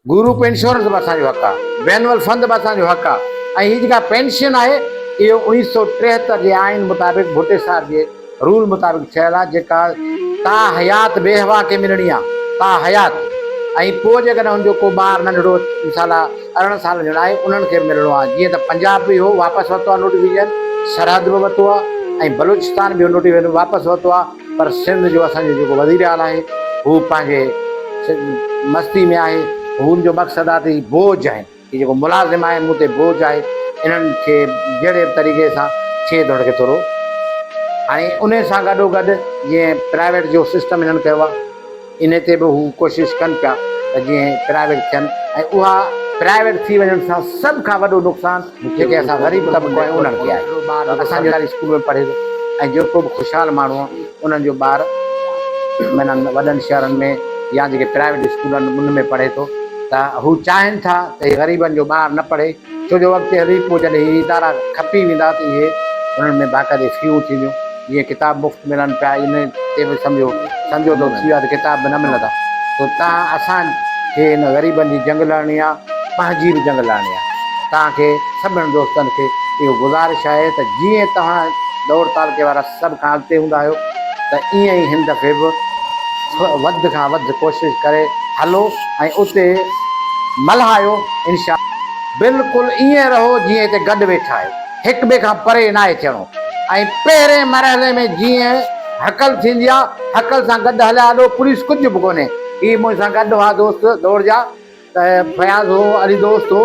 Group insurance बि असांजो हक़ आहे, बैनुअल फंड बि असांजो हक़ आहे। ऐं हीअ जेका पेंशन आहे इहो 1973 जे आइन मुताबिक़ भुट्टे साहिब जे रूल मुताबिक़ ठहियल आहे, जेका ता हयात बेहवा खे मिलणी आहे, ता हयात। ऐं पोइ जेकॾहिं हुनजो को ॿार नंढड़ो मिसाल 18 साल जो आहे उन्हनि खे मिलणो आहे। जीअं त पंजाब बि हो वापसि वरितो आहे नोटिफिकेशन, सरहद बि वरितो आहे, ऐं बलूचिस्तान बि नोटिफिकेशन वापसि वरितो आहे। पर सिंध जो असांजो जेको वज़ीर आला आहे हू पंहिंजे मस्ती में आहे। हुनजो मक़सदु आहे त बोझ आहिनि, हीअ जेको मुलाज़िम आहे मूं ते बोझ आहे, इन्हनि खे जहिड़े तरीक़े सां छेड़ धड़ खे थोरो। ऐं उन सां गॾोगॾु जीअं प्राइवेट जो सिस्टम इन्हनि कयो आहे, इन ते बि हू कोशिशि कनि पिया त जीअं प्राइवेट थियनि। ऐं उहा प्राइवेट थी वञण सां सभ खां वॾो नुक़सानु जेके असां ग़रीब तबिको आहियूं उन्हनि खे आहे। ॿार असांजो स्कूल में पढ़े थो, ऐं जेको बि ख़ुशहाल माण्हू आहे उन्हनि जो ॿार माना वॾनि शहरनि में या जेके प्राइवेट स्कूल आहिनि उन में पढ़े थो, त हू चाहिनि था त ग़रीबनि जो ॿारु न पढ़े। छो जो अॻिते हली पोइ जॾहिं हीअ इदारा खपी वेंदा त इहे उन्हनि में बाक़ाइदे फ़ियूं थींदियूं। जीअं किताब मुफ़्त मिलनि पिया, इन ते बि सम्झो थी वियो आहे त किताब बि न मिलंदा। त तव्हां असांखे हिन ग़रीबनि जी जंग लड़णी आहे, पंहिंजी बि जंग लड़णी आहे। तव्हांखे सभिनी दोस्तनि खे इहो गुज़ारिश आहे त जीअं तव्हां दौड़ तालके वारा सभ खां अॻिते हूंदा आहियो त ईअं ई हिन दफ़े बि वधि खां वधि कोशिशि करे हलो ऐं उते मल्हायो। इनशा बिल्कुलु ईअं रहो जीअं हिते गॾु वेठा आहियो, हिक ॿिए खां परे न आहे थियणो। ऐं पहिरें मरहले में जीअं हकल थींदी आहे, हकल सां गॾु हलिया हलो, पुलिस कुझु बि कोन्हे। हीअ मूंसां गॾु हुआ दोस्त दौड़ जा, त फयाज़ हो, अली दोस्त हो।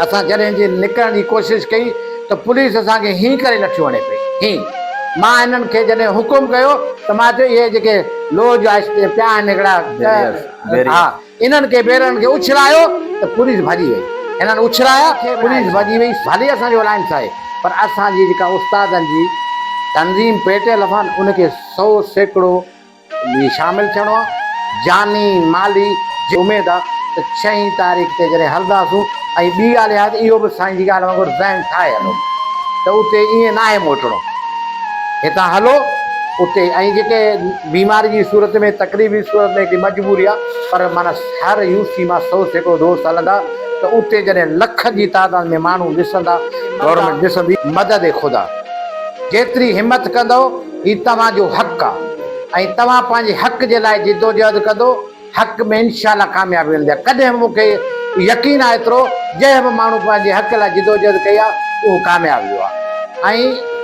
असां जॾहिं जे निकिरण जी कोशिशि कई त पुलिस असांखे हीअं करे नथी वणे पई, हीअं। मां हिननि खे जॾहिं हुकुम कयो त मां चयो इहे जेके लोह जा पिया आहिनि हिकिड़ा, हा, इन्हनि खे बेरनि खे उछलायो त पुलिस भॼी वई। हिननि उछलाया, पुलिस भॼी वई। भली असांजो अलायंस आहे, पर असांजी जेका उस्तादनि जी तंज़ीम पेटियल अथनि उनखे 100% शामिलु थियणो आहे। जानी माली जी उमेदु आहे त 6 तारीख़ ते जॾहिं हलंदासूं। ऐं ॿी ॻाल्हि आहे त इहो बि साईं जी ॻाल्हि वांगुरु ज़हन ठाहे हलो त उते ईअं न आहे मोटणो, हितां हलो उते। ऐं जेके बीमारी जी सूरत में, तकलीफ़ी सूरत में हिकिड़ी मजबूरी आहे, पर माना हर यूसी मां 100% दोस्त हलंदा त उते जॾहिं लख जी तादाद में माण्हू ॾिसंदा, गवर्नमेंट ॾिसंदी, मदद ख़ुदा। जेतिरी हिमत कंदो हीउ तव्हांजो हक़ आहे, ऐं तव्हां पंहिंजे हक़ जे लाइ जिदोजहद कंदो, हक़ में इंशाअल्लाह कामयाबी मिलंदी आहे। कॾहिं बि मूंखे यकीन आहे एतिरो, जंहिं बि माण्हू पंहिंजे हक़ लाइ जिदोजहद कई आहे उहो कामयाबु वियो आहे। ऐं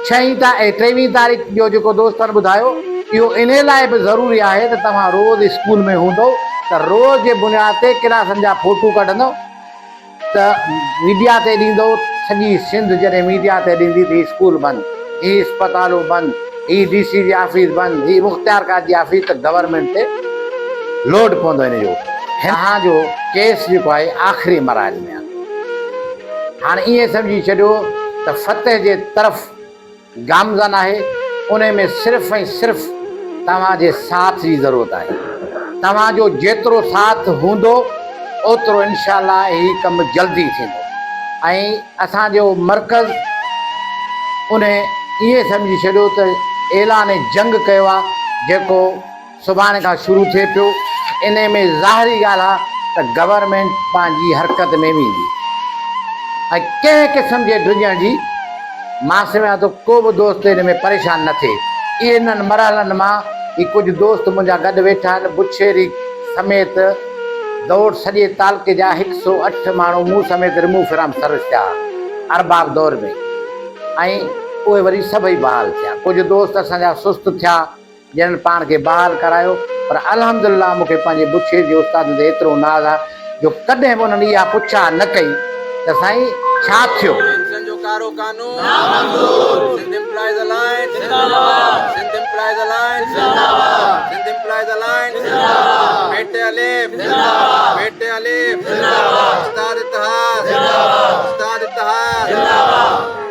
23 तारीख़ जो जेको दोस्तनि ॿुधायो, इहो इन लाइ बि ज़रूरी आहे त तव्हां रोज़ु स्कूल में हूंदो त रोज़ जे बुनियाद ते क्लासनि जा फ़ोटू कढंदो त मीडिया ते ॾींदो। सॼी सिंध जॾहिं मीडिया ते ॾींदी त स्कूल बंदि, हीअ अस्पतालूं बंदि, हीअ DC जी ऑफिस बंदि, हीअ मुख़्तियार खां जी ऑफिस, त गवर्नमेंट ते लोड पवंदो हिन जो। हिन जो केस जेको आहे आख़िरी मरहले में आहे। हाणे ईअं सम्झी छॾियो त फतेह जे तरफ़ गामज़न आहे, उन में सिर्फ़ु ऐं सिर्फ़ु तव्हांजे साथ जी ज़रूरत आहे। तव्हांजो जेतिरो साथ हूंदो ओतिरो इंशाअल्लाह हीउ कमु जल्दी थींदो। ऐं असांजो मर्कज़ उन ईअं सम्झी छॾियो त ऐलान जंग कयो आहे, जेको सुभाणे खां शुरू थिए पियो। इन में ज़ाहिरी ॻाल्हि आहे त गवर्नमेंट पंहिंजी हरकत में वेंदी ऐं कंहिं क़िस्म जे ड्रिजण जी मां सम्झां थो को बि दोस्त हिन में परेशान न थिए। इन्हनि मरहलनि मां ही कुझु दोस्त मुंहिंजा गॾु वेठा आहिनि, बुछेरी समेत दौड़ सॼे तालके जा 108 माण्हू मूं समेत रिमूव फिराम सर्विस थिया अरबाब दौर में, ऐं उहे वरी सभई बहाल थिया। कुझु दोस्त असांजा सुस्त थिया जिन्हनि पाण खे बहाल करायो, पर अल्हम्दुलिल्लाह मूंखे पंहिंजे बुछेरी जे उस्तादनि ते एतिरो नाज़ आहे जो कॾहिं बि उन्हनि इहा पुछा न कई त साईं छा थियो। कारो कानून नामंजूर। सिंध एम्प्लॉइज अलायंस जिंदाबाद। सिंध एम्प्लॉइज अलायंस जिंदाबाद। सिंध एम्प्लॉइज अलायंस जिंदाबाद। बेटे अलीफ जिंदाबाद। बेटे अलीफ जिंदाबाद। उस्ताद इत्तेहाद जिंदाबाद। उस्ताद इत्तेहाद जिंदाबाद।